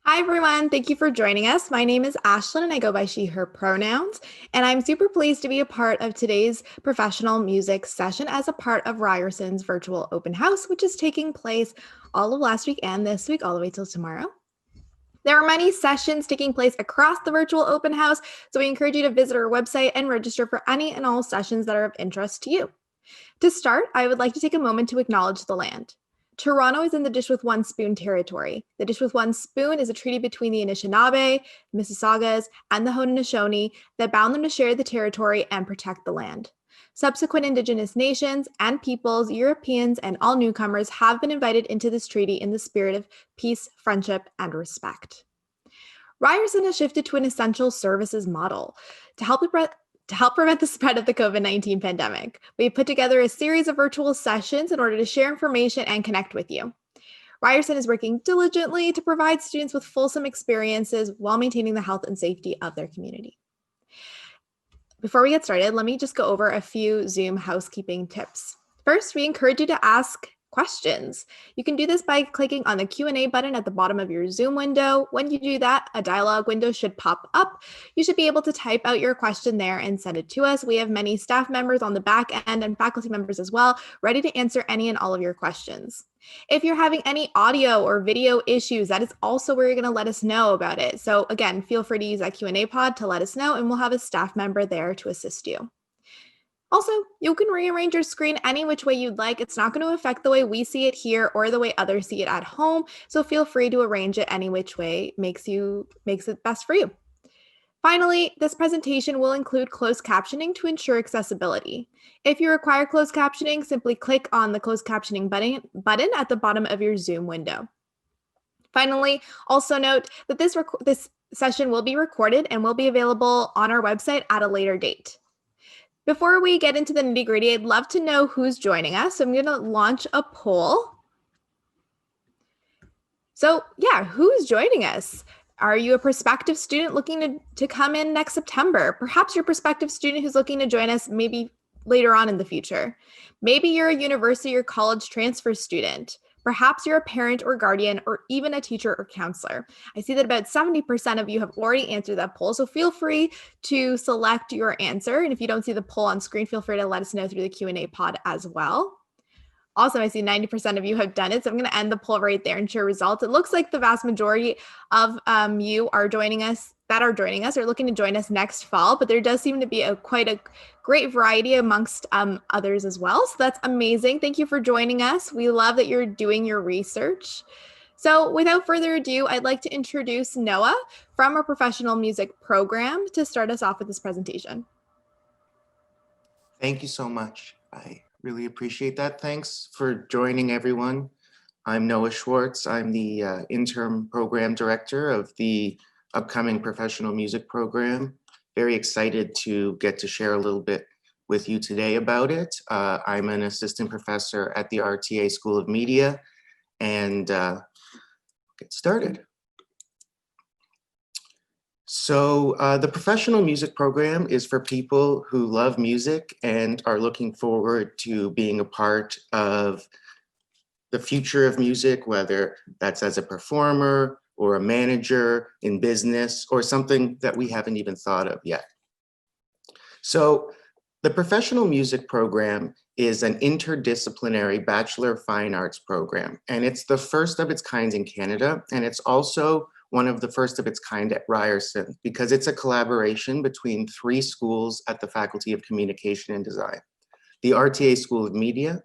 Hi, everyone. Thank you for joining us. My name is Ashlyn and I go by she, her pronouns. And I'm super pleased to be a part of today's professional music session as a part of Ryerson's virtual open house, which is taking place all of last week and this week, all the way till tomorrow. There are many sessions taking place across the virtual open house, so we encourage you to visit our website and register for any and all sessions that are of interest to you. To start, I would like to take a moment to acknowledge the land. Toronto is in the Dish with One Spoon territory. The Dish with One Spoon is a treaty between the Anishinaabe, Mississaugas, and the Haudenosaunee that bound them to share the territory and protect the land. Subsequent Indigenous nations and peoples, Europeans, and all newcomers have been invited into this treaty in the spirit of peace, friendship, and respect. Ryerson has shifted to an essential services model to help prevent the spread of the COVID-19 pandemic. We've put together a series of virtual sessions in order to share information and connect with you. Ryerson is working diligently to provide students with fulsome experiences while maintaining the health and safety of their community. Before we get started, let me just go over a few Zoom housekeeping tips. First, we encourage you to ask questions. You can do this by clicking on the Q&A button at the bottom of your Zoom window. When you do that, a dialog window should pop up. You should be able to type out your question there and send it to us. We have many staff members on the back end and faculty members as well, ready to answer any and all of your questions. If you're having any audio or video issues, that is also where you're going to let us know about it. So again, feel free to use that Q&A pod to let us know, and we'll have a staff member there to assist you. Also, you can rearrange your screen any which way you'd like. It's not going to affect the way we see it here or the way others see it at home. So feel free to arrange it any which way makes it best for you. Finally, this presentation will include closed captioning to ensure accessibility. If you require closed captioning, simply click on the closed captioning button at the bottom of your Zoom window. Finally, also note that this session will be recorded and will be available on our website at a later date. Before we get into the nitty-gritty, I'd love to know who's joining us. So I'm going to launch a poll. So yeah, who's joining us? Are you a prospective student looking to come in next September? Perhaps you're a prospective student who's looking to join us maybe later on in the future. Maybe you're a university or college transfer student. Perhaps you're a parent or guardian or even a teacher or counselor. I see that about 70% of you have already answered that poll, so feel free to select your answer. And if you don't see the poll on screen, feel free to let us know through the Q&A pod as well. Also, I see 90% of you have done it, so I'm going to end the poll right there and share results. It looks like the vast majority of you are joining us are looking to join us next fall, but there does seem to be quite a great variety amongst others as well. So that's amazing. Thank you for joining us. We love that you're doing your research. So without further ado, I'd like to introduce Noah from our professional music program to start us off with this presentation. Thank you so much. I really appreciate that. Thanks for joining, everyone. I'm Noah Schwartz. I'm the interim program director of the upcoming professional music program. Very excited to get to share a little bit with you today about it. I'm an assistant professor at the RTA School of Media, and get started. So the professional music program is for people who love music and are looking forward to being a part of the future of music, whether that's as a performer or a manager in business or something that we haven't even thought of yet. So the professional music program is an interdisciplinary Bachelor of Fine Arts program, and it's the first of its kind in Canada, and it's also one of the first of its kind at Ryerson because it's a collaboration between 3 schools at the Faculty of Communication and Design: the RTA School of Media,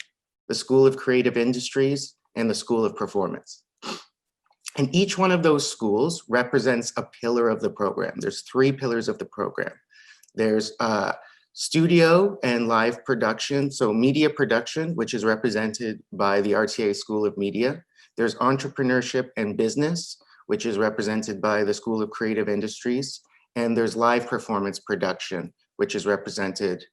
the School of Creative Industries, and the School of Performance. And each one of those schools represents a pillar of the program. There's 3 pillars of the program. There's studio and live production, so media production, which is represented by the RTA School of Media. There's entrepreneurship and business, which is represented by the School of Creative Industries. And there's live performance production, which is represented.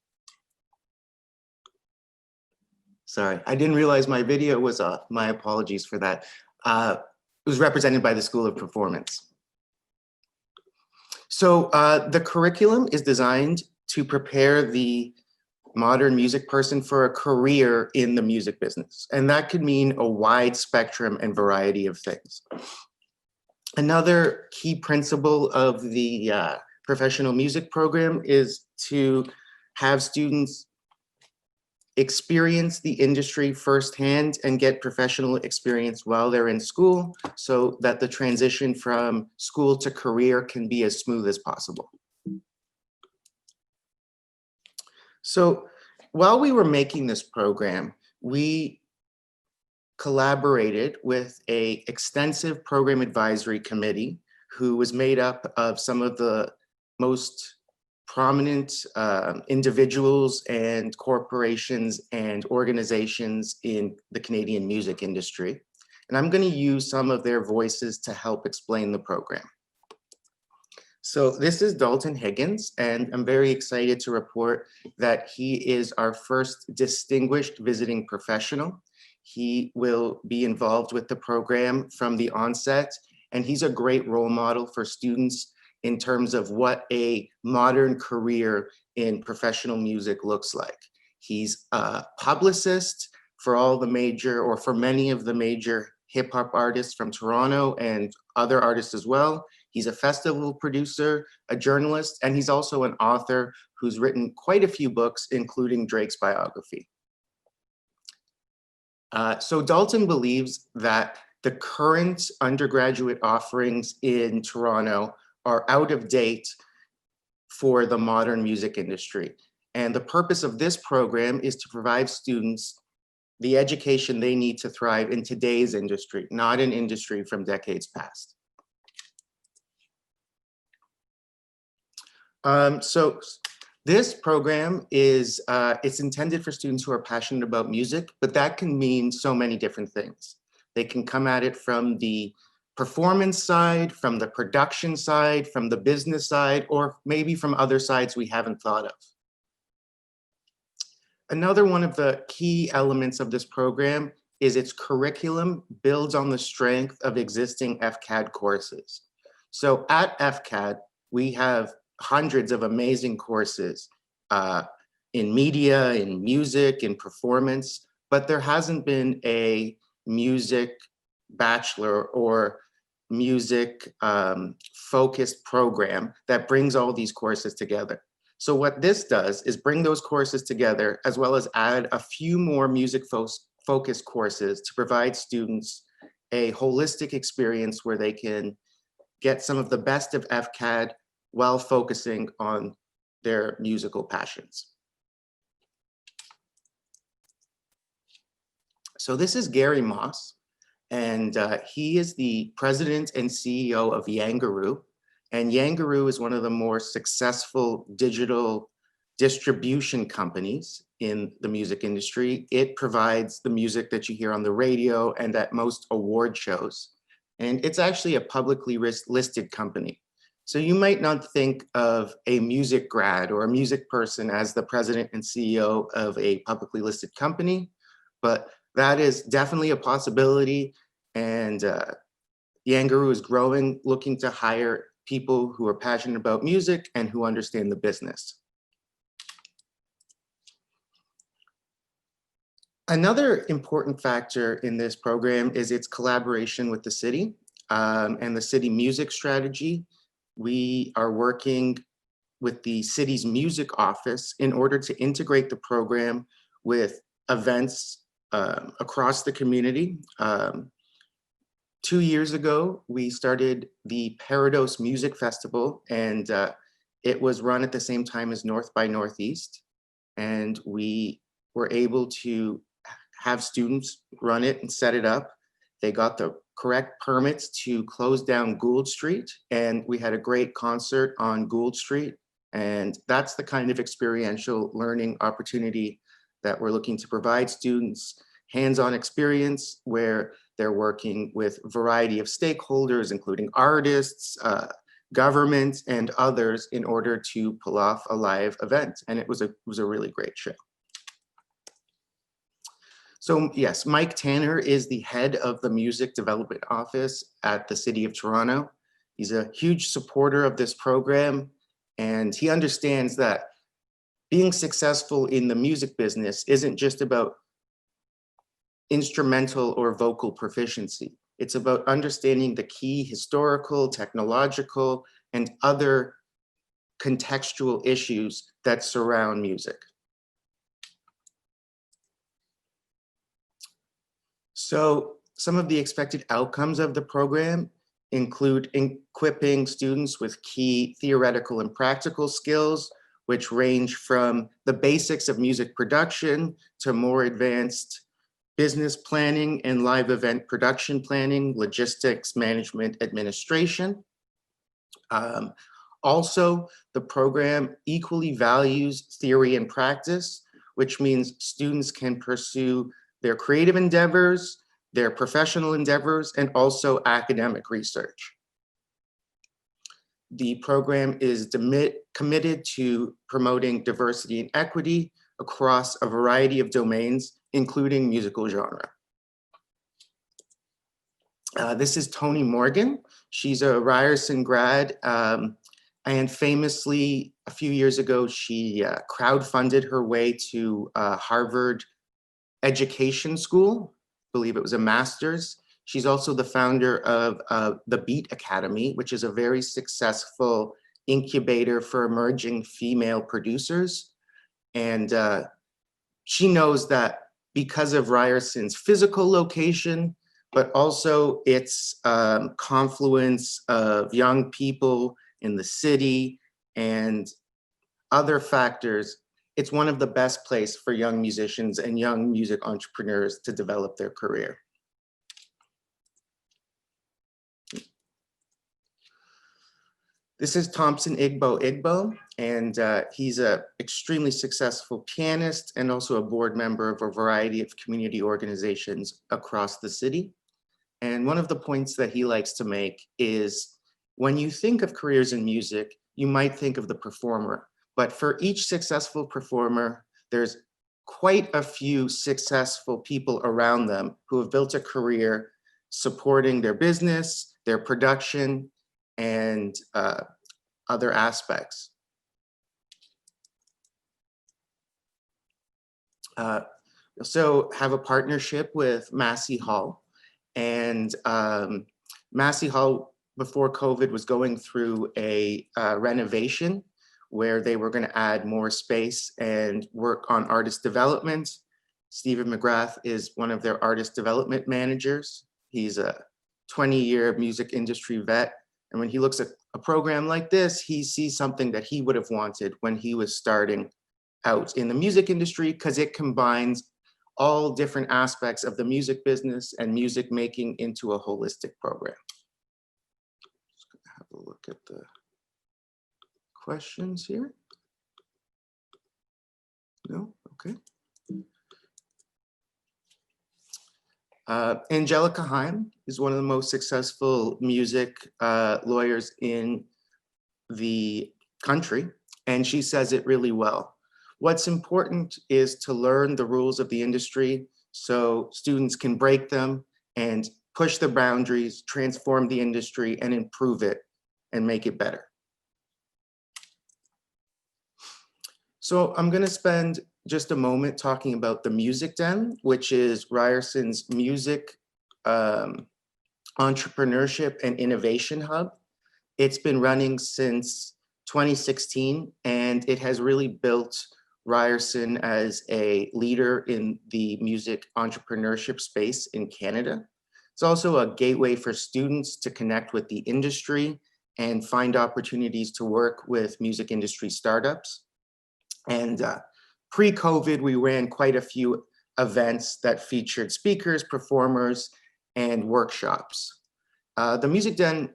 Sorry, I didn't realize my video was off. My apologies for that. It was represented by the School of Performance. So the curriculum is designed to prepare the modern music person for a career in the music business. And that could mean a wide spectrum and variety of things. Another key principle of the professional music program is to have students experience the industry firsthand and get professional experience while they're in school so that the transition from school to career can be as smooth as possible. So while we were making this program, we collaborated with an extensive program advisory committee who was made up of some of the most prominent individuals and corporations and organizations in the Canadian music industry. And I'm going to use some of their voices to help explain the program. So this is Dalton Higgins, and I'm very excited to report that he is our first distinguished visiting professional. He will be involved with the program from the onset, and he's a great role model for students in terms of what a modern career in professional music looks like. He's a publicist for all the major, or for many of the major hip hop artists from Toronto and other artists as well. He's a festival producer, a journalist, and he's also an author who's written quite a few books, including Drake's biography. So Dalton believes that the current undergraduate offerings in Toronto are out of date for the modern music industry. And the purpose of this program is to provide students the education they need to thrive in today's industry, not an industry from decades past. So this program is, it's intended for students who are passionate about music, but that can mean so many different things. They can come at it from the performance side, from the production side, from the business side, or maybe from other sides we haven't thought of. Another one of the key elements of this program is its curriculum builds on the strength of existing FCAD courses. So at FCAD, we have hundreds of amazing courses in media, in music, in performance, but there hasn't been a music bachelor or music focused program that brings all these courses together. So what this does is bring those courses together, as well as add a few more music focused courses to provide students a holistic experience where they can get some of the best of FCAD while focusing on their musical passions. So this is Gary Moss, and he is the president and CEO of Yangaroo. And Yangaroo is one of the more successful digital distribution companies in the music industry. It provides the music that you hear on the radio and at most award shows. And it's actually a publicly listed company. So you might not think of a music grad or a music person as the president and CEO of a publicly listed company, but that is definitely a possibility. And Yangaroo is growing, looking to hire people who are passionate about music and who understand the business. Another important factor in this program is its collaboration with the city and the city music strategy. We are working with the city's music office in order to integrate the program with events across the community. 2 years ago, we started the Parados Music Festival, and it was run at the same time as North by Northeast. And we were able to have students run it and set it up. They got the correct permits to close down Gould Street, and we had a great concert on Gould Street. And that's the kind of experiential learning opportunity that we're looking to provide students, hands-on experience where they're working with a variety of stakeholders, including artists, government, and others in order to pull off a live event. And it was a really great show. So yes, Mike Tanner is the head of the Music Development Office at the City of Toronto. He's a huge supporter of this program, and he understands that being successful in the music business isn't just about instrumental or vocal proficiency. It's about understanding the key historical, technological, and other contextual issues that surround music. So some of the expected outcomes of the program include equipping students with key theoretical and practical skills, which range from the basics of music production to more advanced business planning and live event production planning, logistics, management, administration. Also, the program equally values theory and practice, which means students can pursue their creative endeavors, their professional endeavors, and also academic research. The program is committed to promoting diversity and equity across a variety of domains, including musical genre. This is Toni Morgan. She's a Ryerson grad, and famously, a few years ago, she crowdfunded her way to Harvard Education School. I believe it was a master's. She's also the founder of the Beat Academy, which is a very successful incubator for emerging female producers. And she knows that because of Ryerson's physical location, but also its confluence of young people in the city and other factors, it's one of the best places for young musicians and young music entrepreneurs to develop their career. This is Thompson Igbo, and he's an extremely successful pianist and also a board member of a variety of community organizations across the city. And one of the points that he likes to make is when you think of careers in music, you might think of the performer, but for each successful performer, there's quite a few successful people around them who have built a career supporting their business, their production, and other aspects. We also have a partnership with Massey Hall, and Massey Hall before COVID was going through a renovation where they were going to add more space and work on artist development. Stephen McGrath is one of their artist development managers. He's a 20-year music industry vet. And when he looks at a program like this, he sees something that he would have wanted when he was starting out in the music industry, because it combines all different aspects of the music business and music making into a holistic program. Just gonna have a look at the questions here. No, okay. Angelica Heim is one of the most successful music lawyers in the country, and she says it really well. What's important is to learn the rules of the industry so students can break them and push the boundaries, transform the industry, and improve it and make it better. So I'm going to spend just a moment talking about the Music Den, which is Ryerson's music entrepreneurship and innovation hub. It's been running since 2016, and it has really built Ryerson as a leader in the music entrepreneurship space in Canada. It's also a gateway for students to connect with the industry and find opportunities to work with music industry startups. And pre-COVID, we ran quite a few events that featured speakers, performers, and workshops. The Music Den,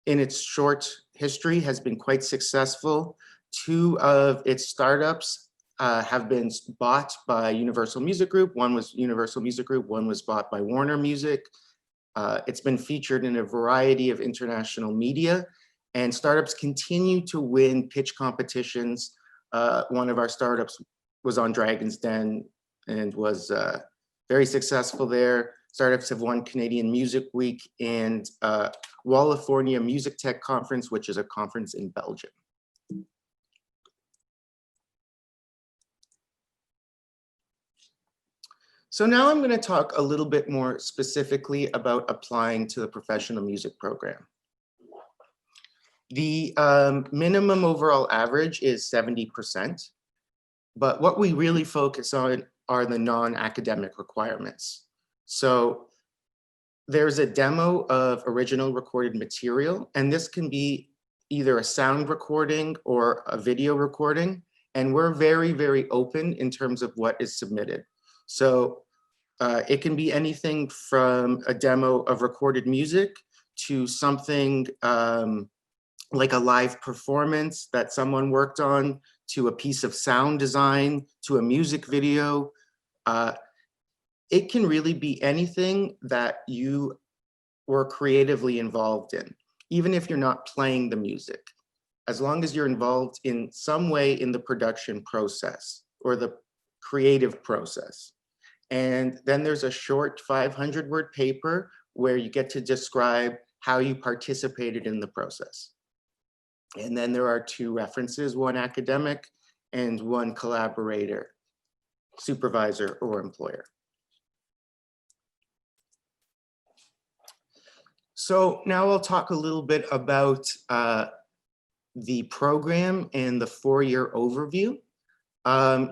in its short history, has been quite successful. 2 of its startups have been bought by Universal Music Group. One was Universal Music Group, one was bought by Warner Music. It's been featured in a variety of international media, and startups continue to win pitch competitions. One of our startups was on Dragon's Den and was very successful there. Startups have won Canadian Music Week and Wallifornia Music Tech Conference, which is a conference in Belgium. So now I'm going to talk a little bit more specifically about applying to the professional music program. The minimum overall average is 70%, but what we really focus on are the non-academic requirements. So there's a demo of original recorded material, and this can be either a sound recording or a video recording, and we're very, very open in terms of what is submitted. So it can be anything from a demo of recorded music to something like a live performance that someone worked on, to a piece of sound design, to a music video. It can really be anything that you were creatively involved in, even if you're not playing the music, as long as you're involved in some way in the production process or the creative process. And then there's a short 500-word paper where you get to describe how you participated in the process. And then there are 2 references, one academic and one collaborator, supervisor, or employer. So now I'll talk a little bit about the program and the 4-year overview.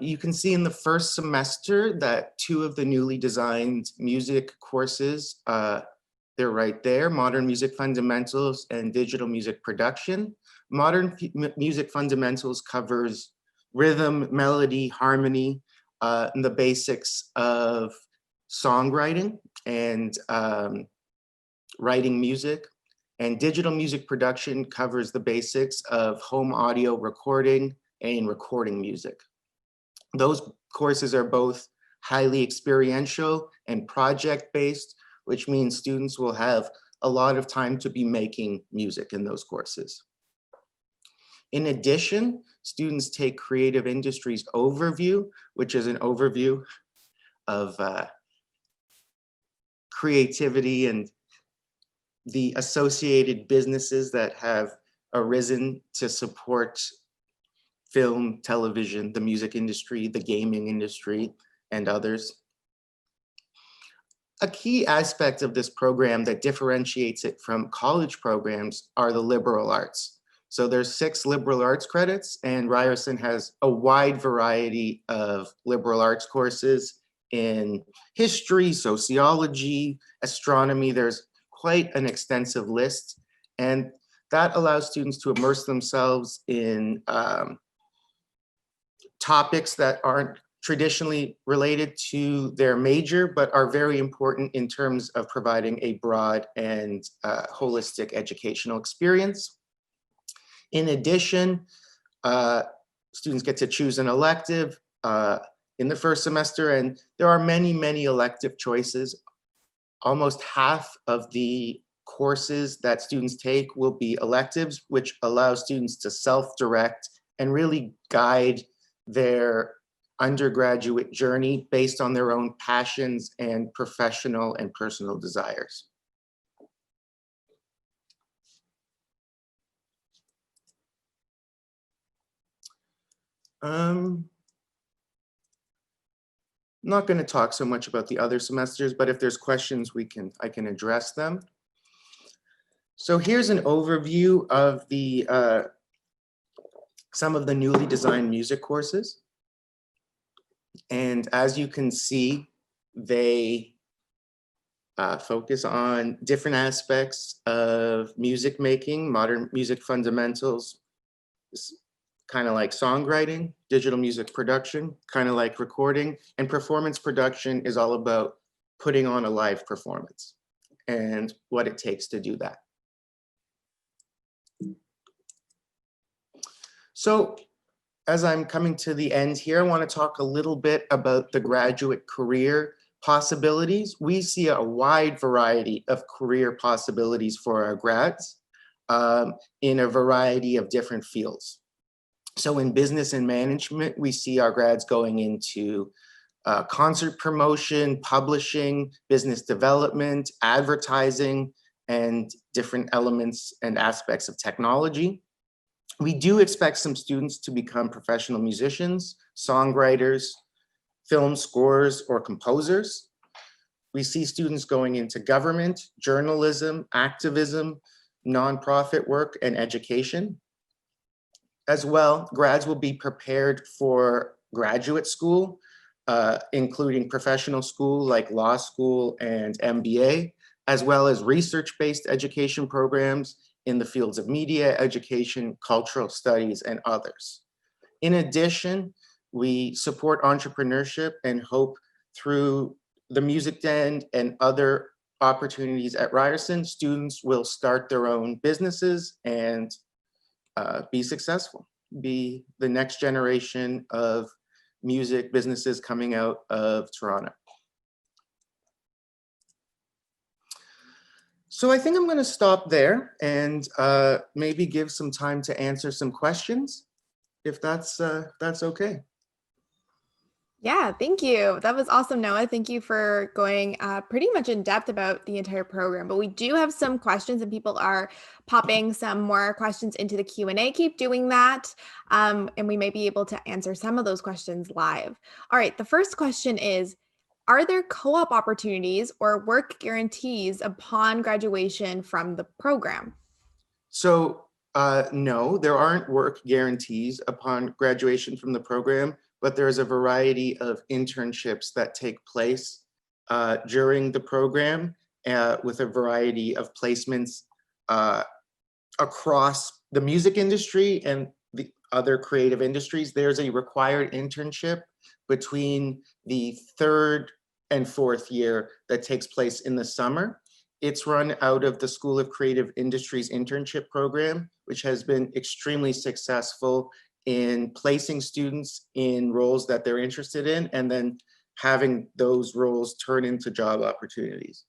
You can see in the first semester that 2 of the newly designed music courses, they're right there, Modern Music Fundamentals and Digital Music Production. Modern Music Fundamentals covers rhythm, melody, harmony, and the basics of songwriting and writing music. And Digital Music Production covers the basics of home audio recording and recording music. Those courses are both highly experiential and project-based, which means students will have a lot of time to be making music in those courses. In addition, students take Creative Industries Overview, which is an overview of creativity and the associated businesses that have arisen to support film, television, the music industry, the gaming industry, and others. A key aspect of this program that differentiates it from college programs are the liberal arts. So there's 6 liberal arts credits, and Ryerson has a wide variety of liberal arts courses in history, sociology, astronomy. There's quite an extensive list, and that allows students to immerse themselves in topics that aren't traditionally related to their major, but are very important in terms of providing a broad and holistic educational experience. In addition, students get to choose an elective in the first semester, and there are many, many elective choices. Almost half of the courses that students take will be electives, which allow students to self-direct and really guide their undergraduate journey based on their own passions and professional and personal desires. I'm not going to talk so much about the other semesters, but if there's questions, I can address them. So here's an overview of the some of the newly designed music courses. And as you can see, they focus on different aspects of music making, modern music fundamentals, kind of like songwriting, digital music production, kind of like recording, and performance production is all about putting on a live performance and what it takes to do that. So as I'm coming to the end here, I want to talk a little bit about the graduate career possibilities. We see a wide variety of career possibilities for our grads in a variety of different fields. So in business and management, we see our grads going into concert promotion, publishing, business development, advertising, and different elements and aspects of technology. We do expect some students to become professional musicians, songwriters, film scores, or composers. We see students going into government, journalism, activism, nonprofit work, and education. As well, grads will be prepared for graduate school, including professional school like law school and MBA, as well as research-based education programs in the fields of media, education, cultural studies, and others. In addition, we support entrepreneurship and hope through the Music Den and other opportunities at Ryerson, students will start their own businesses and be successful, be the next generation of music businesses coming out of Toronto. So I think I'm going to stop there and maybe give some time to answer some questions, if that's okay. Yeah, thank you. That was awesome, Noah. Thank you for going pretty much in depth about the entire program. But we do have some questions, and people are popping some more questions into the Q&A. Keep doing that, and we may be able to answer some of those questions live. All right, the first question is, are there co-op opportunities or work guarantees upon graduation from the program? So no, there aren't work guarantees upon graduation from the program, but there's a variety of internships that take place during the program with a variety of placements across the music industry and the other creative industries. There's a required internship between the 3rd and 4th year that takes place in the summer. It's run out of the School of Creative Industries internship program, which has been extremely successful in placing students in roles that they're interested in and then having those roles turn into job opportunities.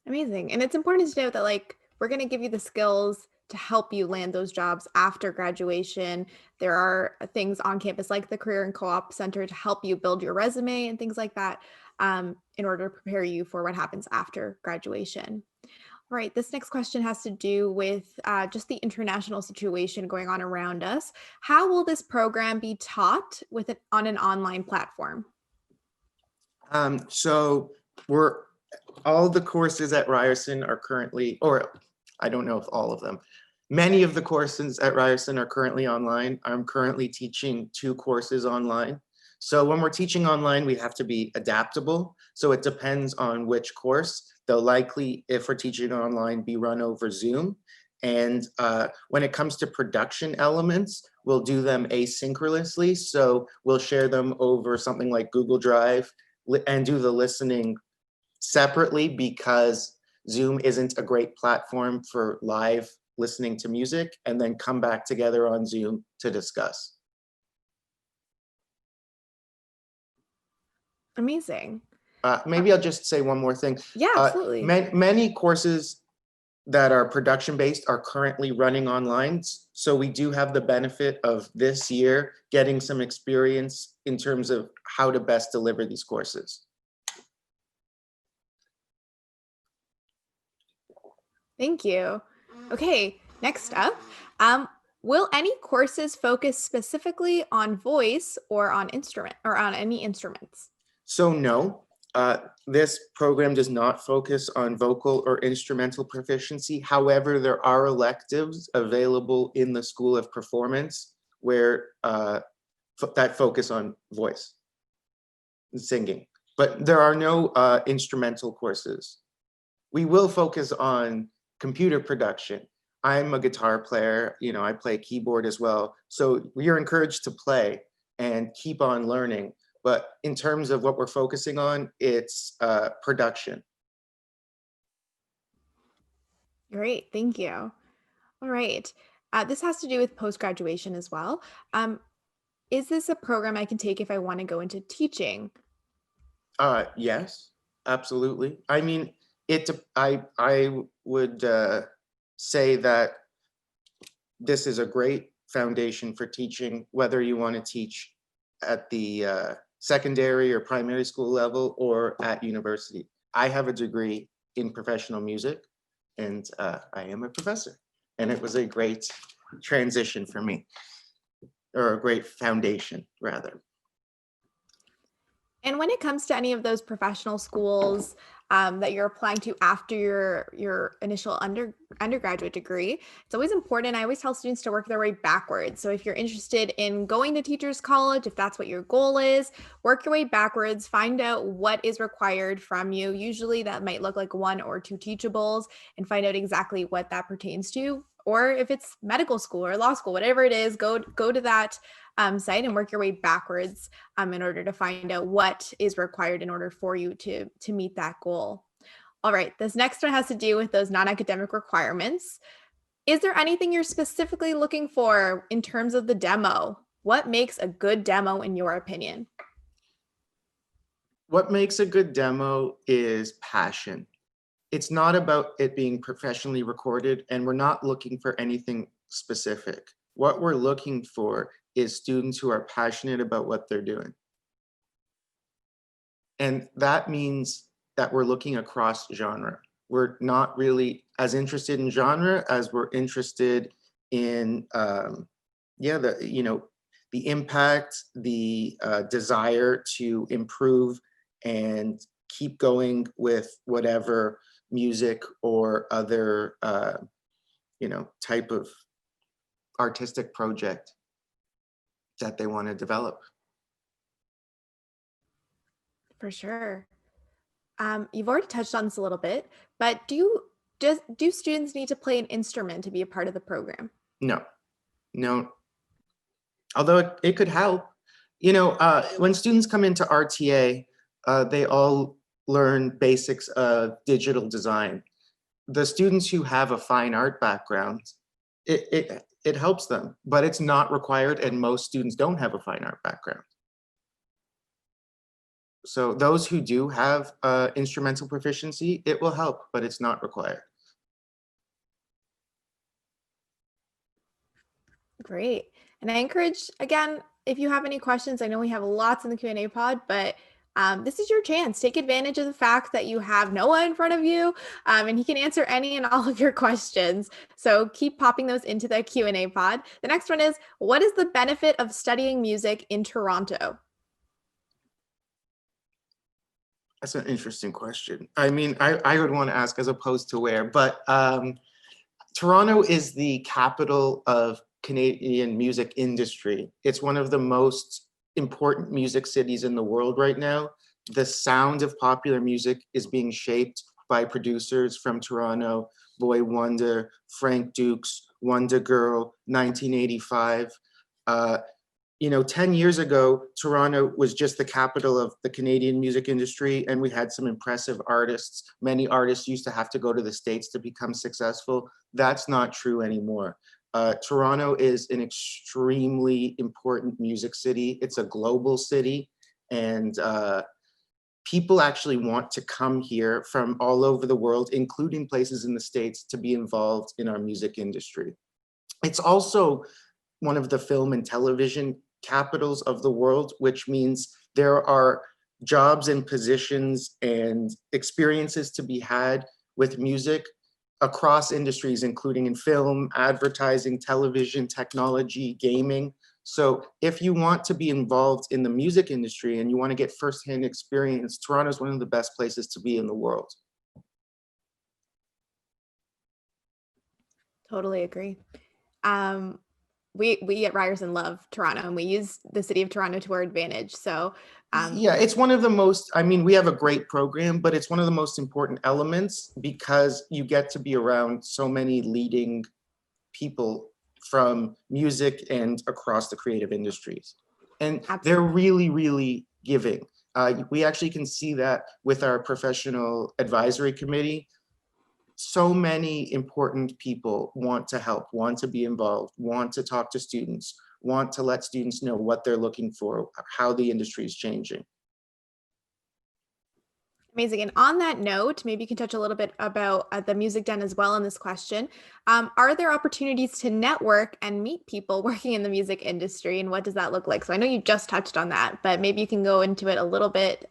Amazing. And it's important to note that we're going to give you the skills to help you land those jobs after graduation. There are things on campus like the Career and Co-op Center to help you build your resume and things like that in order to prepare you for what happens after graduation. All right, this next question has to do with just the international situation going on around us. How will this program be taught on an online platform? So all the courses at Ryerson are currently, or I don't know if all of them, many of the courses at Ryerson are currently online. I'm currently teaching 2 courses online. So when we're teaching online, we have to be adaptable. So it depends on which course. They'll likely, if we're teaching online, be run over Zoom. And when it comes to production elements, we'll do them asynchronously. So we'll share them over something like Google Drive and do the listening separately because Zoom isn't a great platform for live listening to music, and then come back together on Zoom to discuss. Amazing. Maybe I'll just say one more thing. Yeah, absolutely. Many courses that are production-based are currently running online. So we do have the benefit of this year getting some experience in terms of how to best deliver these courses. Thank you. Okay, next up, will any courses focus specifically on voice or on any instruments? So no, this program does not focus on vocal or instrumental proficiency. However, there are electives available in the School of Performance where that focus on voice and singing, but there are no instrumental courses. We will focus on computer production. I'm a guitar player, I play keyboard as well. So we are encouraged to play and keep on learning. But in terms of what we're focusing on, it's production. Great, thank you. All right. This has to do with post-graduation as well. Is this a program I can take if I want to go into teaching? Yes, absolutely. I mean, I would say that this is a great foundation for teaching, whether you want to teach at the secondary or primary school level or at university. I have a degree in professional music and I am a professor, and it was a great transition for me. or a great foundation, rather. And when it comes to any of those professional schools that you're applying to after your initial undergraduate degree, it's always important. I always tell students to work their way backwards. So if you're interested in going to teachers college, if that's what your goal is, work your way backwards, find out what is required from you. Usually that might look like 1 or 2 teachables, and find out exactly what that pertains to. Or if it's medical school or law school, whatever it is, go to that site and work your way backwards in order to find out what is required in order for you to meet that goal. All right, this next one has to do with those non-academic requirements. Is there anything you're specifically looking for in terms of the demo? What makes a good demo in your opinion? What makes a good demo is passion. It's not about it being professionally recorded, and we're not looking for anything specific. What we're looking for is students who are passionate about what they're doing. And that means that we're looking across genre. We're not really as interested in genre as we're interested in, the impact, the desire to improve and keep going with whatever music or other, type of artistic project that they want to develop. For sure. You've already touched on this a little bit, but do students need to play an instrument to be a part of the program? No, no. Although it could help. When students come into RTA, they all learn basics of digital design. The students who have a fine art background, it helps them, but it's not required, and most students don't have a fine art background. So those who do have instrumental proficiency, it will help, but it's not required. Great. And I encourage, again, if you have any questions, I know we have lots in the Q&A pod, but this is your chance. Take advantage of the fact that you have Noah in front of you, and he can answer any and all of your questions. So keep popping those into the Q&A pod. The next one is, what is the benefit of studying music in Toronto? That's an interesting question. I mean, I would want to ask as opposed to where, but Toronto is the capital of Canadian music industry. It's one of the most important music cities in the world right now. The sound of popular music is being shaped by producers from Toronto: Boy Wonder, Frank Dukes, Wonder Girl, 1985. 10 years ago, Toronto was just the capital of the Canadian music industry, and we had some impressive artists. Many artists used to have to go to the States to become successful. That's not true anymore. Toronto is an extremely important music city. It's a global city, and people actually want to come here from all over the world, including places in the States, to be involved in our music industry. It's also one of the film and television capitals of the world, which means there are jobs and positions and experiences to be had with music across industries, including in film, advertising, television, technology, gaming. So if you want to be involved in the music industry and you want to get firsthand experience, Toronto is one of the best places to be in the world. Totally agree. We at Ryerson love Toronto, and we use the city of Toronto to our advantage. So yeah, it's one of the most, we have a great program, but it's one of the most important elements because you get to be around so many leading people from music and across the creative industries. And they're really, really giving. We actually can see that with our professional advisory committee. So many important people want to help, want to be involved, want to talk to students, want to let students know what they're looking for, how the industry is changing. Amazing. And on that note, maybe you can touch a little bit about the music den as well in this question. Are there opportunities to network and meet people working in the music industry, and what does that look like? So I know you just touched on that, but maybe you can go into it a little bit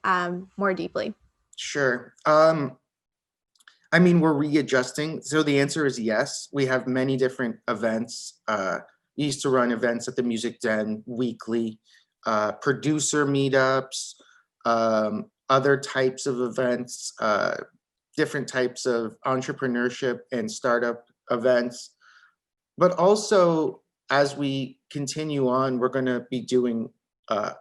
more deeply. Sure. We're readjusting. So the answer is yes. We have many different events, We used to run events at the Music Den weekly, producer meetups, other types of events, different types of entrepreneurship and startup events. But also, as we continue on, we're going to be doing, we're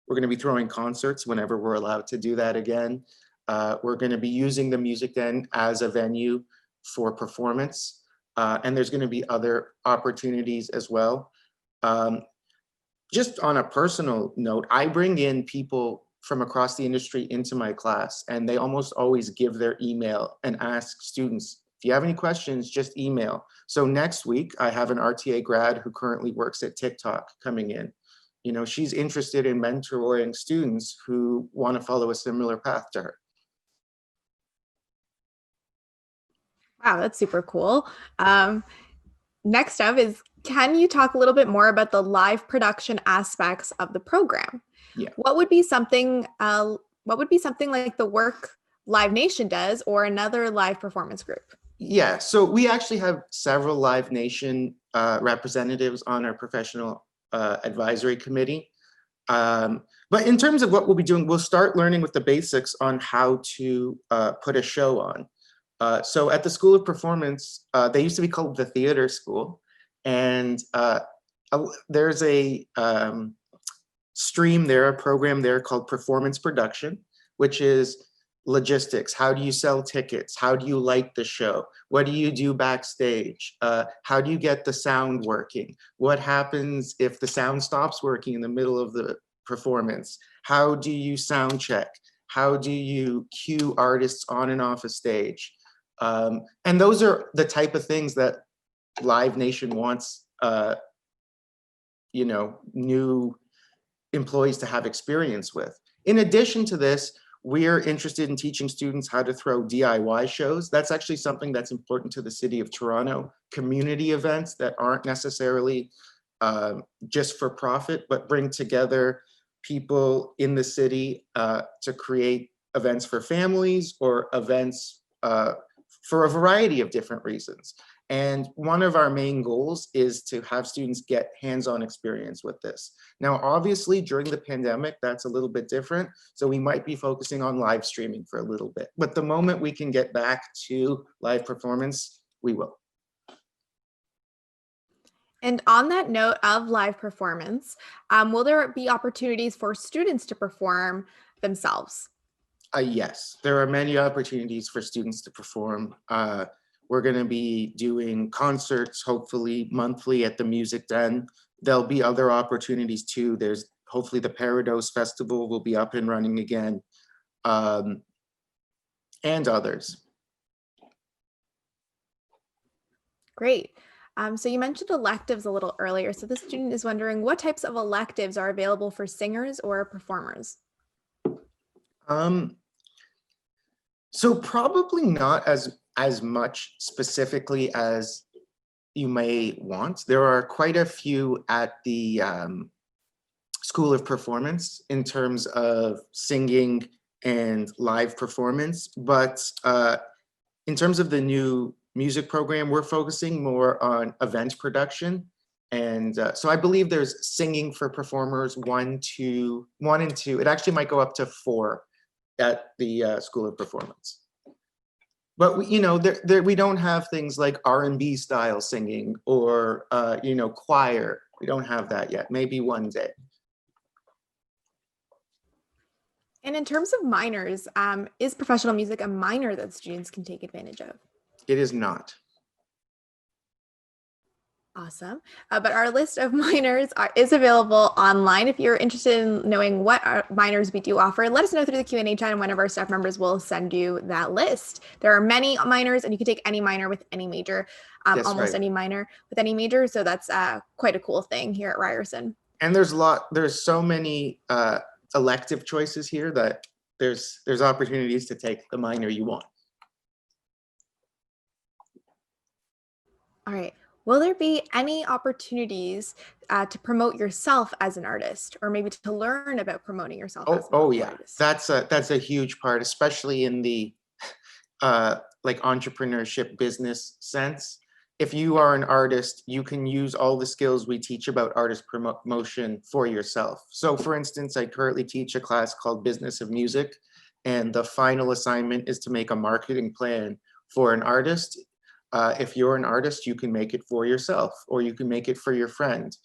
going to be throwing concerts whenever we're allowed to do that again. We're going to be using the Music Den as a venue for performance. And there's going to be other opportunities as well. Just on a personal note, I bring in people from across the industry into my class, and they almost always give their email and ask students, if you have any questions, just email. So next week, I have an RTA grad who currently works at TikTok coming in. You know, she's interested in mentoring students who want to follow a similar path to her. Wow, that's super cool. Next up is, can you talk a little bit more about the live production aspects of the program? Yeah. What would be something like the work Live Nation does or another live performance group? Yeah, so we actually have several Live Nation representatives on our professional advisory committee. But in terms of what we'll be doing, we'll start learning with the basics on how to put a show on. So at the School of Performance, they used to be called the Theater School. And there's a stream there, a program there called Performance Production, which is logistics. How do you sell tickets? How do you light the show? What do you do backstage? How do you get the sound working? What happens if the sound stops working in the middle of the performance? How do you sound check? How do you cue artists on and off a stage? And those are the type of things that Live Nation wants, you know, new employees to have experience with. In addition to this, we're interested in teaching students how to throw DIY shows. That's actually something that's important to the City of Toronto. Community events that aren't necessarily just for profit, but bring together people in the city to create events for families or events for a variety of different reasons. And one of our main goals is to have students get hands-on experience with this. Now, obviously, during the pandemic, that's a little bit different. So we might be focusing on live streaming for a little bit. But the moment we can get back to live performance, we will. And on that note of live performance, will there be opportunities for students to perform themselves? Yes, there are many opportunities for students to perform. We're going to be doing concerts, hopefully monthly at the Music Den. There'll be other opportunities too. There's hopefully the Parados Festival will be up and running again, and others. Great. So you mentioned electives a little earlier. So the student is wondering what types of electives are available for singers or performers? So probably not as much specifically as you may want. There are quite a few at the School of Performance in terms of singing and live performance. But in terms of the new music program, we're focusing more on event production. And so I believe there's singing for performers 1 and 2. It actually might go up to 4 at the School of Performance. But we, you know, we don't have things like R&B style singing or you know, choir. We don't have that yet. Maybe one day. And in terms of minors, is professional music a minor that students can take advantage of? It is not. Awesome. But our list of minors is available online. If you're interested in knowing what minors we do offer, let us know through the Q&A chat, and one of our staff members will send you that list. There are many minors, and you can take any minor with any major, almost right. any minor with any major. So that's quite a cool thing here at Ryerson. And there's so many elective choices here that there's opportunities to take the minor you want. All right. Will there be any opportunities to promote yourself as an artist, or maybe to learn about promoting yourself as an yeah, artist? that's a huge part, especially in the like entrepreneurship business sense. if you are an artist, you can use all the skills we teach about artist promotion for yourself. So for instance, I currently teach a class called Business of Music, and the final assignment is to make a marketing plan for an artist. If you're an artist, you can make it for yourself, or you can make it for your friend.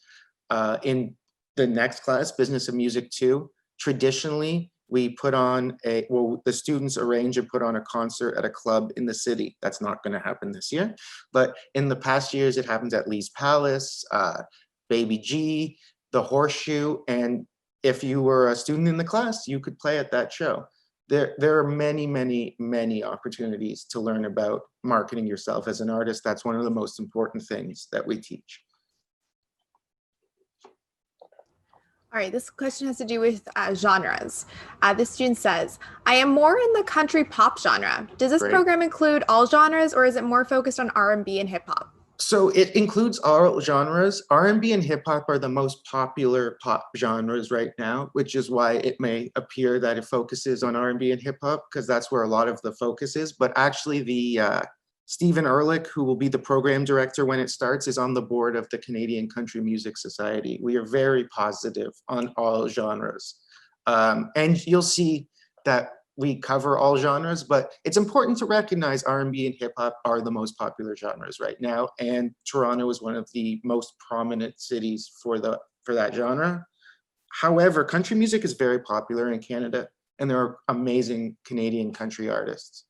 In the next class, Business of Music 2, traditionally, we put on the students arrange and put on a concert at a club in the city. That's not going to happen this year. But in the past years, it happens at Lee's Palace, Baby G, the Horseshoe. And if you were a student in the class, you could play at that show. There are many, many, many opportunities to learn about marketing yourself as an artist. That's one of the most important things that we teach. All right, this question has to do with genres. This student says, I am more in the country pop genre. Does this Great. program include all genres, or is it more focused on R&B and hip hop? So it includes all genres. R&B and hip hop are the most popular pop genres right now, which is why it may appear that it focuses on R&B and hip hop, because that's where a lot of the focus is. But actually the Stephen Ehrlich, who will be the program director when it starts, is on the board of the Canadian Country Music Society. We are very positive on all genres. And you'll see that we cover all genres, but it's important to recognize R&B and hip hop are the most popular genres right now. And Toronto is one of the most prominent cities for that genre. However, country music is very popular in Canada, and there are amazing Canadian country artists.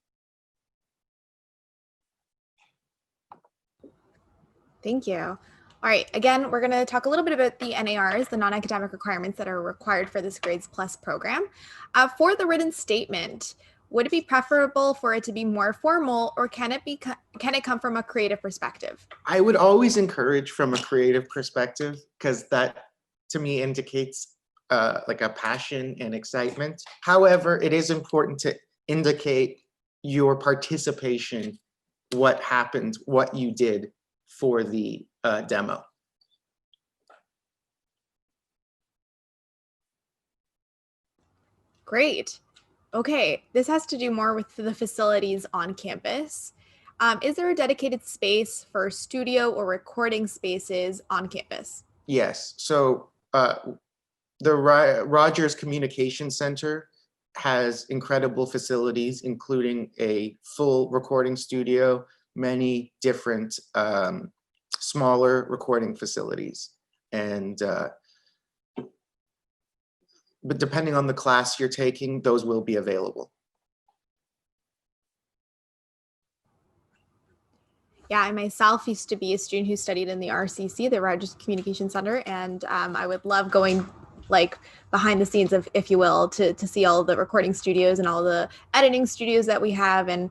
Thank you. All right, again, we're going to talk a little bit about the NARs, the non-academic requirements that are required for this Grades Plus program. For the written statement, would it be preferable for it to be more formal, or can it come from a creative perspective? I would always encourage from a creative perspective, because that to me indicates like a passion and excitement. However, it is important to indicate your participation, what happened, what you did for the demo. Great. Okay, this has to do more with the facilities on campus. Is there a dedicated space for studio or recording spaces on campus? Yes, so the Rogers Communication Center has incredible facilities, including a full recording studio, many different smaller recording facilities. And but depending on the class you're taking, those will be available. Yeah, I myself used to be a student who studied in the RCC, the Rogers Communication Center, and I would love going like behind the scenes, if you will, to see all the recording studios and all the editing studios that we have, and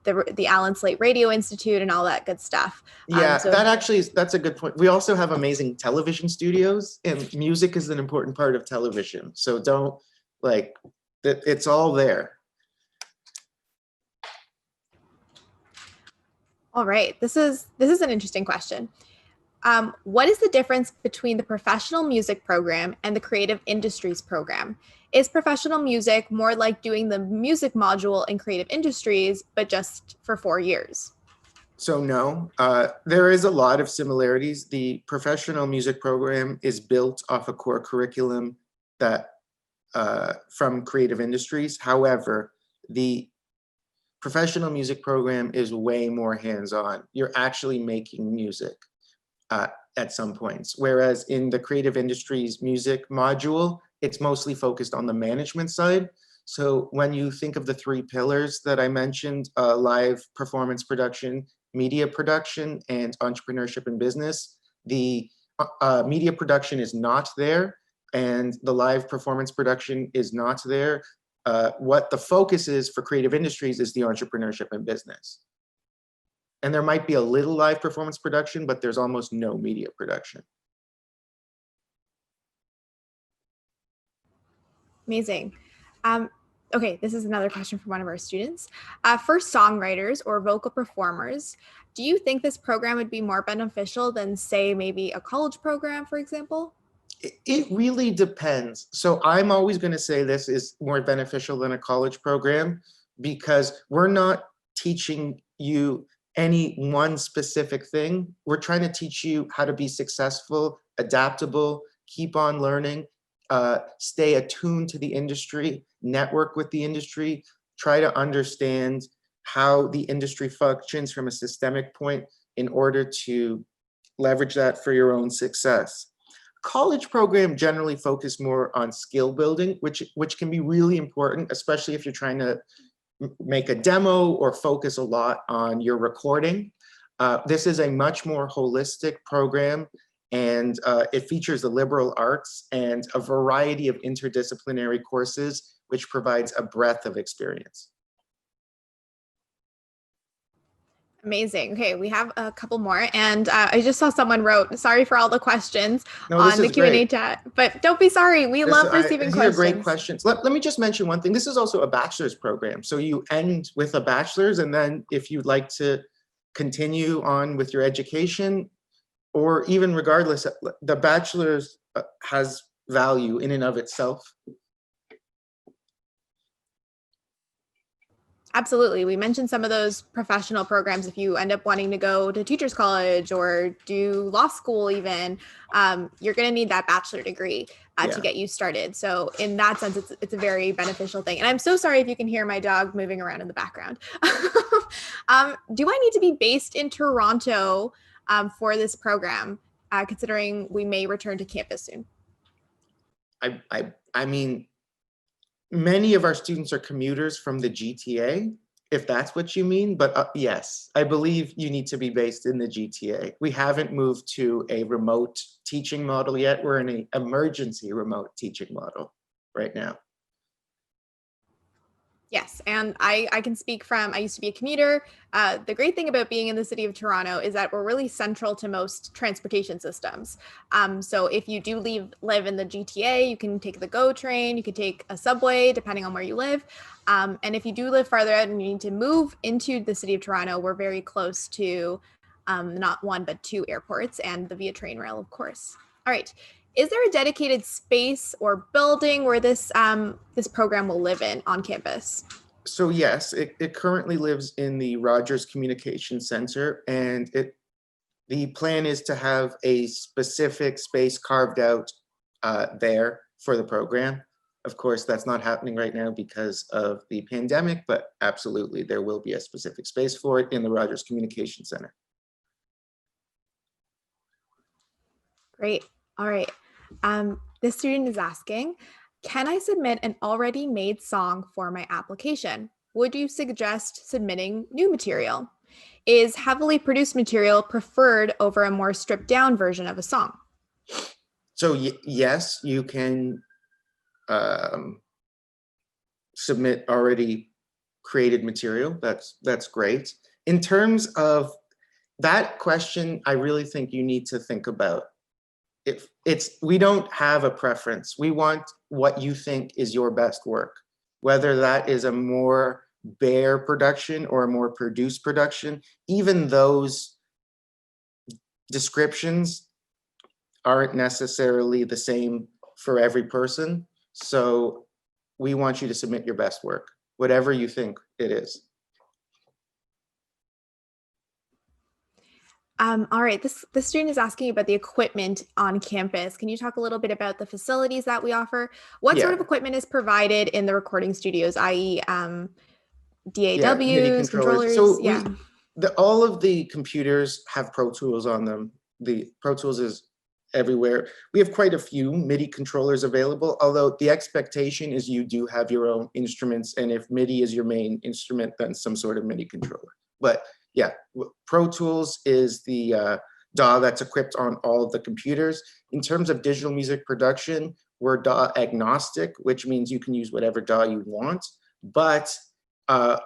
the Allen Slate Radio Institute and all that good stuff. Yeah, that's a good point. We also have amazing television studios, and music is an important part of television. So don't it's all there. All right, this is an interesting question. What is the difference between the professional music program and the creative industries program? Is professional music more like doing the music module in creative industries, but just for 4 years? So no, there is a lot of similarities. The professional music program is built off a core curriculum that from creative industries. However, the professional music program is way more hands-on. You're actually making music at some points. Whereas in the creative industries music module, it's mostly focused on the management side. So when you think of the 3 pillars that I mentioned, live performance production, media production, and entrepreneurship and business, the media production is not there, and the live performance production is not there. What the focus is for creative industries is the entrepreneurship and business. And there might be a little live performance production, but there's almost no media production. Amazing. Okay, this is another question from one of our students. For songwriters or vocal performers, do you think this program would be more beneficial than, say, maybe a college program, for example? It really depends. So I'm always going to say this is more beneficial than a college program, because we're not teaching you any one specific thing. We're trying to teach you how to be successful, adaptable, keep on learning, stay attuned to the industry, network with the industry, try to understand how the industry functions from a systemic point in order to leverage that for your own success. College program generally focus more on skill building, which can be really important, especially if you're trying to make a demo or focus a lot on your recording. This is a much more holistic program, and it features the liberal arts and a variety of interdisciplinary courses, which provides a breadth of experience. Amazing. Okay, we have a couple more, and I just saw someone wrote, "Sorry for all the questions No, this on the is Q&A great. chat," but don't be sorry. We love receiving These are questions. great questions. Let me just mention one thing. This is also a bachelor's program. So you end with a bachelor's, and then if you'd like to continue on with your education, or even regardless, the bachelor's has value in and of itself. Absolutely. We mentioned some of those professional programs. If you end up wanting to go to teachers college or do law school even, you're going to need that bachelor degree to get you started. So in that sense, it's a very beneficial thing. And I'm so sorry if you can hear my dog moving around in the background. Do I need to be based in Toronto for this program, considering we may return to campus soon? I mean, many of our students are commuters from the GTA, if that's what you mean. But yes, I believe you need to be based in the GTA. We haven't moved to a remote teaching model yet. We're in an emergency remote teaching model right now. Yes, and I can speak from, I used to be a commuter. The great thing about being in the city of Toronto is that we're really central to most transportation systems. So if you do live in the GTA, you can take the GO train, you could take a subway, depending on where you live. And if you do live farther out and you need to move into the city of Toronto, we're very close to not one, but two airports and the Via Train Rail, of course. All right. Is there a dedicated space or building where this program will live in on campus? So yes, it currently lives in the Rogers Communication Center, and the plan is to have a specific space carved out there for the program. Of course, that's not happening right now because of the pandemic, but absolutely there will be a specific space for it in the Rogers Communication Center. Great. All right. This student is asking, can I submit an already made song for my application? Would you suggest submitting new material? Is heavily produced material preferred over a more stripped down version of a song? So yes, you can submit already created material. That's great. In terms of that question, I really think you need to think about we don't have a preference. We want what you think is your best work, whether that is a more bare production or a more produced production. Even those descriptions aren't necessarily the same for every person. So we want you to submit your best work, whatever you think it is. All right, this student is asking about the equipment on campus. Can you talk a little bit about the facilities that we offer? What sort of equipment is provided in the recording studios, i.e. DAWs, MIDI controllers? So yeah. All of the computers have Pro Tools on them. The Pro Tools is everywhere. We have quite a few MIDI controllers available, although the expectation is you do have your own instruments, and if MIDI is your main instrument, then some sort of MIDI controller. But yeah, Pro Tools is the DAW that's equipped on all of the computers. In terms of digital music production, we're DAW agnostic, which means you can use whatever DAW you want. But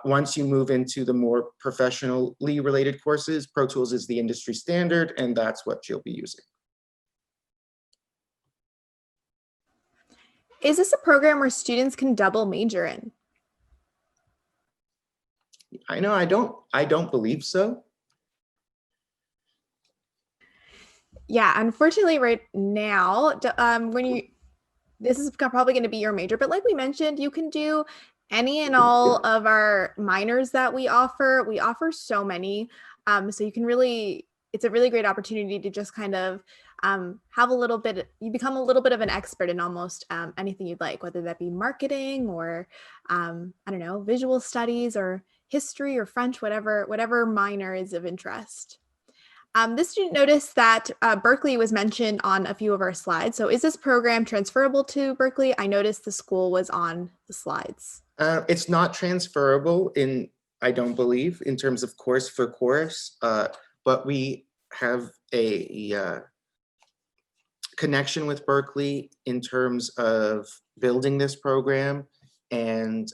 once you move into the more professionally related courses, Pro Tools is the industry standard, and that's what you'll be using. Is this a program where students can double major in? I know, I don't believe so. Yeah, unfortunately right now, this is probably going to be your major, but like we mentioned, you can do any and all of our minors that we offer. We offer so many. So you can really, it's a really great opportunity to just kind of have a little bit, you become a little bit of an expert in almost anything you'd like, whether that be marketing or, I don't know, visual studies or history or French, whatever minor is of interest. This student noticed that Berkeley was mentioned on a few of our slides. So is this program transferable to Berkeley? I noticed the school was on the slides. It's not transferable I don't believe, in terms of course for course, but we have a connection with Berkeley in terms of building this program, and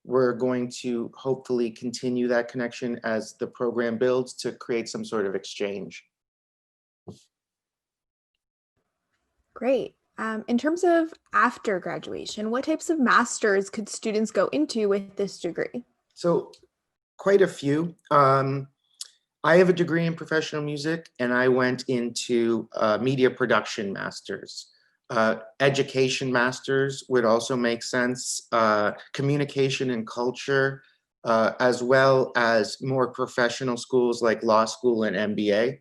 we're going to hopefully continue that connection as the program builds to create some sort of exchange. Great. In terms of after graduation, what types of masters could students go into with this degree? So quite a few. I have a degree in professional music, and I went into media production masters. Education masters would also make sense. Communication and culture, as well as more professional schools like law school and MBA.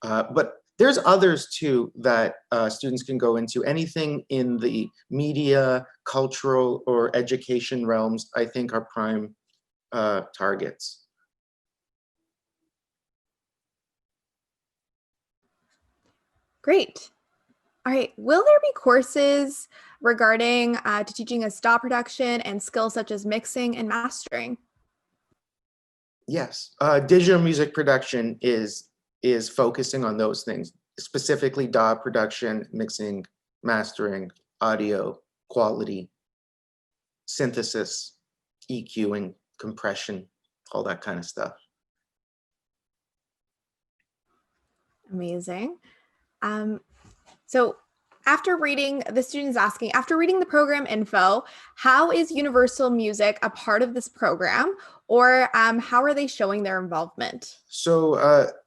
But there's others too that students can go into. Anything in the media, cultural, or education realms, I think are prime targets. Great. All right. Will there be courses regarding to teaching us stop production and skills such as mixing and mastering? Yes, digital music production is focusing on those things, specifically DAW production, mixing, mastering, audio quality, synthesis, EQing, compression, all that kind of stuff. Amazing. So after reading, the student is asking, after reading the program info, how is Universal Music a part of this program, or how are they showing their involvement? So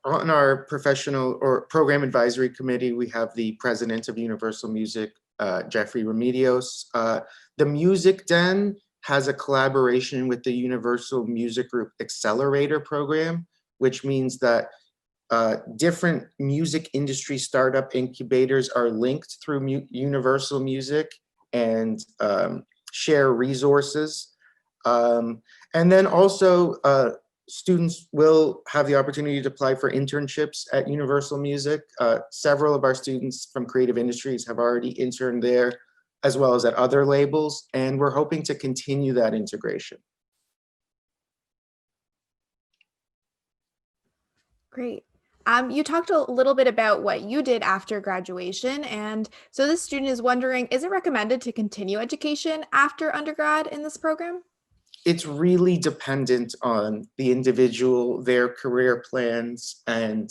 on our professional or program advisory committee, we have the president of Universal Music, Jeffrey Remedios. The Music Den has a collaboration with the Universal Music Group Accelerator program, which means that different music industry startup incubators are linked through Universal Music and share resources. And then also students will have the opportunity to apply for internships at Universal Music. Several of our students from creative industries have already interned there, as well as at other labels, and we're hoping to continue that integration. Great. You talked a little bit about what you did after graduation. And so this student is wondering, is it recommended to continue education after undergrad in this program? It's really dependent on the individual, their career plans, and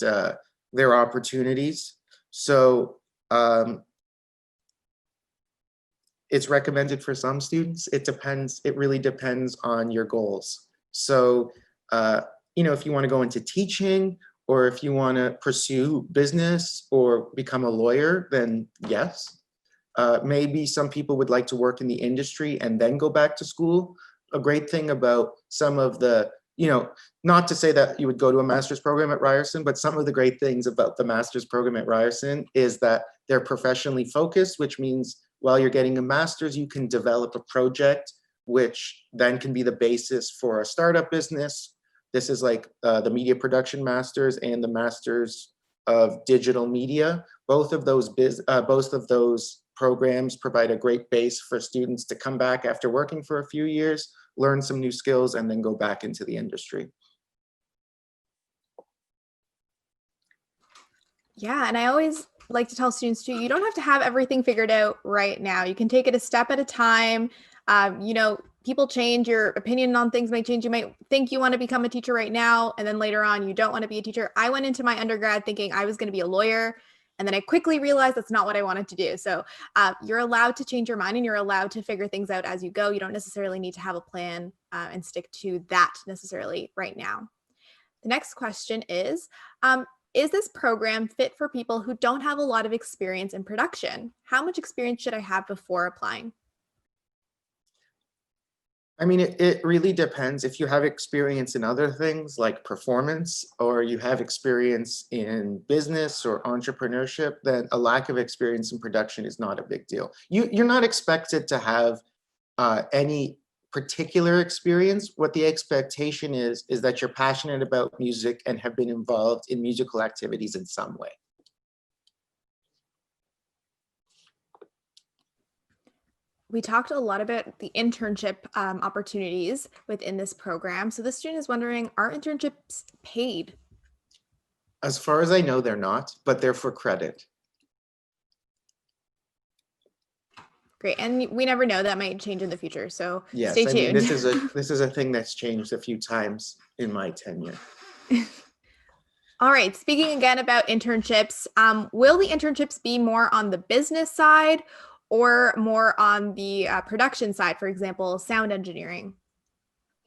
their opportunities. So it's recommended for some students. It depends. It really depends on your goals. So, if you want to go into teaching, or if you want to pursue business or become a lawyer, then yes. Maybe some people would like to work in the industry and then go back to school. A great thing about some of the, not to say that you would go to a master's program at Ryerson, but some of the great things about the master's program at Ryerson is that they're professionally focused, which means while you're getting a master's, you can develop a project, which then can be the basis for a startup business. This is like the media production masters and the masters of digital media. Both of those programs provide a great base for students to come back after working for a few years, learn some new skills, and then go back into the industry. Yeah, and I always like to tell students too, you don't have to have everything figured out right now. You can take it a step at a time. People change, your opinion on things may change. You might think you want to become a teacher right now, and then later on you don't want to be a teacher. I went into my undergrad thinking I was going to be a lawyer, and then I quickly realized that's not what I wanted to do. So you're allowed to change your mind, and you're allowed to figure things out as you go. You don't necessarily need to have a plan and stick to that necessarily right now. The next question is this program fit for people who don't have a lot of experience in production? How much experience should I have before applying? I mean, it really depends. If you have experience in other things like performance, or you have experience in business or entrepreneurship, then a lack of experience in production is not a big deal. You're not expected to have any particular experience. What the expectation is that you're passionate about music and have been involved in musical activities in some way. We talked a lot about the internship opportunities within this program. So this student is wondering, are internships paid? As far as I know, they're not, but they're for credit. Great. And we never know, that might change in the future. So Yes, stay I mean, tuned. this is a thing that's changed a few times in my tenure. All right. Speaking again about internships, will the internships be more on the business side or more on the production side, for example, sound engineering?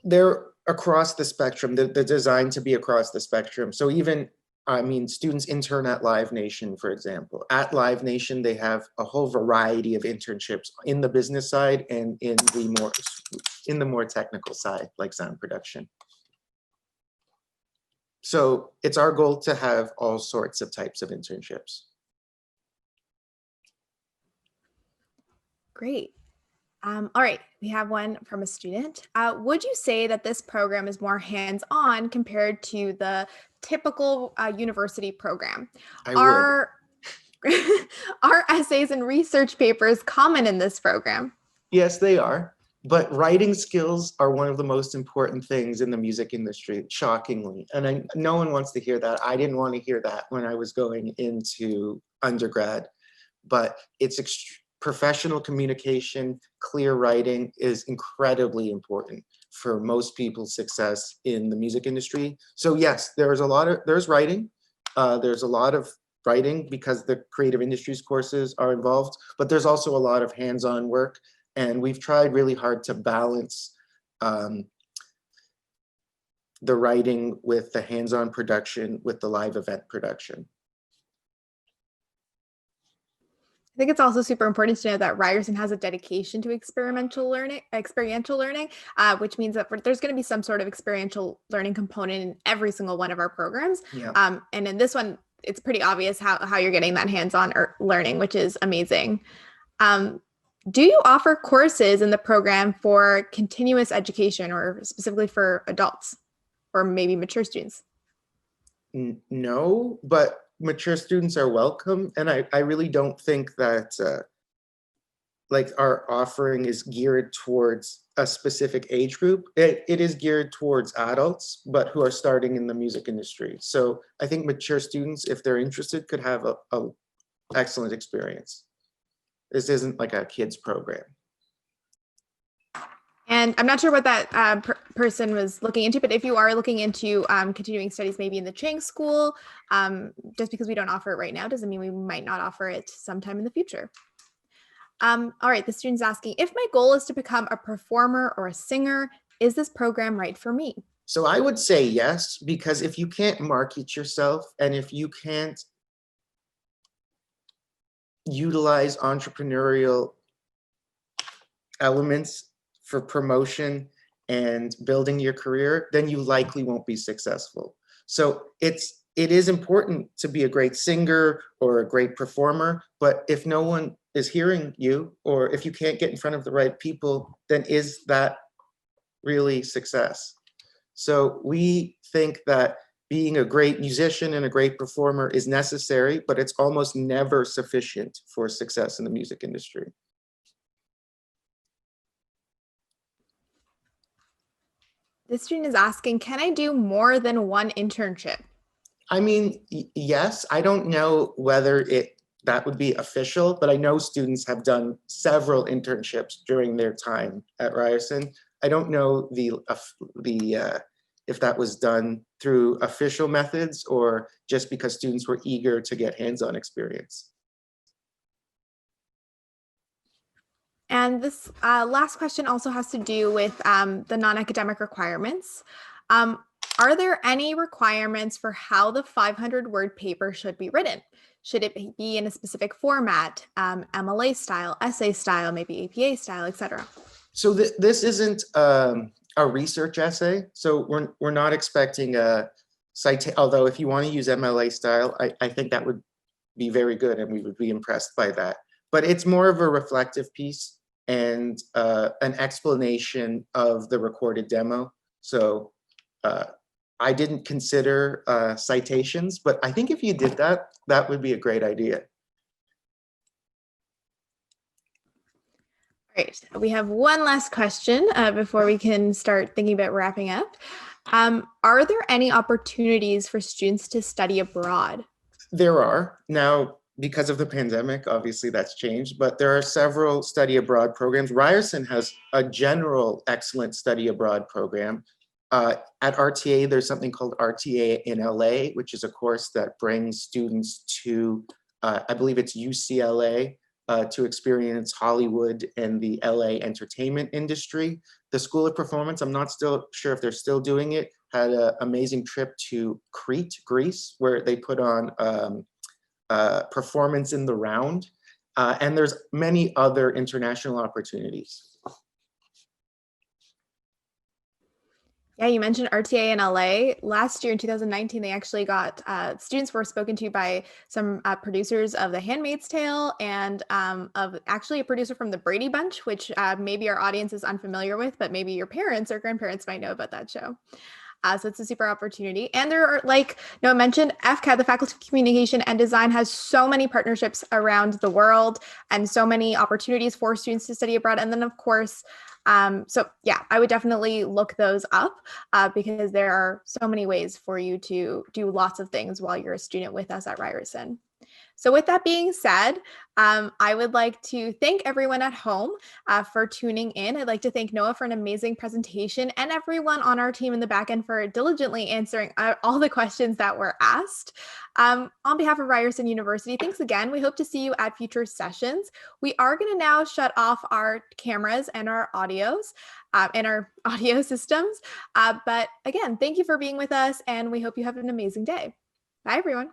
They're across the spectrum. They're designed to be across the spectrum. So even, I mean, students intern at Live Nation, for example. At Live Nation, they have a whole variety of internships in the business side and in the more technical side, like sound production. So it's our goal to have all sorts of types of internships. Great. All right, we have one from a student. Would you say that this program is more hands-on compared to the typical university program? I would. Are are essays and research papers common in this program? Yes, they are. But writing skills are one of the most important things in the music industry, shockingly. And no one wants to hear that. I didn't want to hear that when I was going into undergrad. But it's professional communication, clear writing is incredibly important for most people's success in the music industry. So yes, there's writing. There's a lot of writing because the creative industries courses are involved, but there's also a lot of hands-on work. And we've tried really hard to balance the writing with the hands-on production with the live event production. I think it's also super important to know that Ryerson has a dedication to experiential learning, which means that there's going to be some sort of experiential learning component in every single one of our programs. Yeah. And in this one, it's pretty obvious how you're getting that hands-on learning, which is amazing. Do you offer courses in the program for continuous education or specifically for adults or maybe mature students? No, but mature students are welcome. And I really don't think that like our offering is geared towards a specific age group. It is geared towards adults, but who are starting in the music industry. So I think mature students, if they're interested, could have a excellent experience. This isn't like a kids program. And I'm not sure what that person was looking into, but if you are looking into continuing studies, maybe in the Chang School, just because we don't offer it right now doesn't mean we might not offer it sometime in the future. All right, the student's asking, if my goal is to become a performer or a singer, is this program right for me? So I would say yes, because if you can't market yourself and if you can't utilize entrepreneurial elements for promotion and building your career, then you likely won't be successful. So it is important to be a great singer or a great performer, but if no one is hearing you, or if you can't get in front of the right people, then is that really success? So we think that being a great musician and a great performer is necessary, but it's almost never sufficient for success in the music industry. This student is asking, can I do more than one internship? I mean, yes, I don't know whether that would be official, but I know students have done several internships during their time at Ryerson. I don't know if that was done through official methods or just because students were eager to get hands-on experience. And this last question also has to do with the non-academic requirements. Are there any requirements for how the 500-word paper should be written? Should it be in a specific format, MLA style, essay style, maybe APA style, etc.? So this isn't a research essay. So we're not expecting a citation, although if you want to use MLA style, I think that would be very good and we would be impressed by that. But it's more of a reflective piece and an explanation of the recorded demo. So I didn't consider citations, but I think if you did that, that would be a great idea. Great. We have one last question before we can start thinking about wrapping up. Are there any opportunities for students to study abroad? There are. Now, because of the pandemic, obviously that's changed, but there are several study abroad programs. Ryerson has a general excellent study abroad program. At RTA, there's something called RTA in LA, which is a course that brings students to, I believe it's UCLA, to experience Hollywood and the LA entertainment industry. The School of Performance, I'm not still sure if they're still doing it, had an amazing trip to Crete, Greece, where they put on performance in the round. And there's many other international opportunities. Yeah, you mentioned RTA in LA. Last year in 2019, they actually got students were spoken to by some producers of The Handmaid's Tale and of actually a producer from the Brady Bunch, which maybe our audience is unfamiliar with, but maybe your parents or grandparents might know about that show. So it's a super opportunity. And there are, like Noah mentioned, FCAD, the Faculty of Communication and Design, has so many partnerships around the world and so many opportunities for students to study abroad. And then, of course, so yeah, I would definitely look those up because there are so many ways for you to do lots of things while you're a student with us at Ryerson. So with that being said, I would like to thank everyone at home for tuning in. I'd like to thank Noah for an amazing presentation and everyone on our team in the back end for diligently answering all the questions that were asked. On behalf of Ryerson University, thanks again. We hope to see you at future sessions. We are going to now shut off our cameras and our audios and our audio systems. But again, thank you for being with us, and we hope you have an amazing day. Bye, everyone.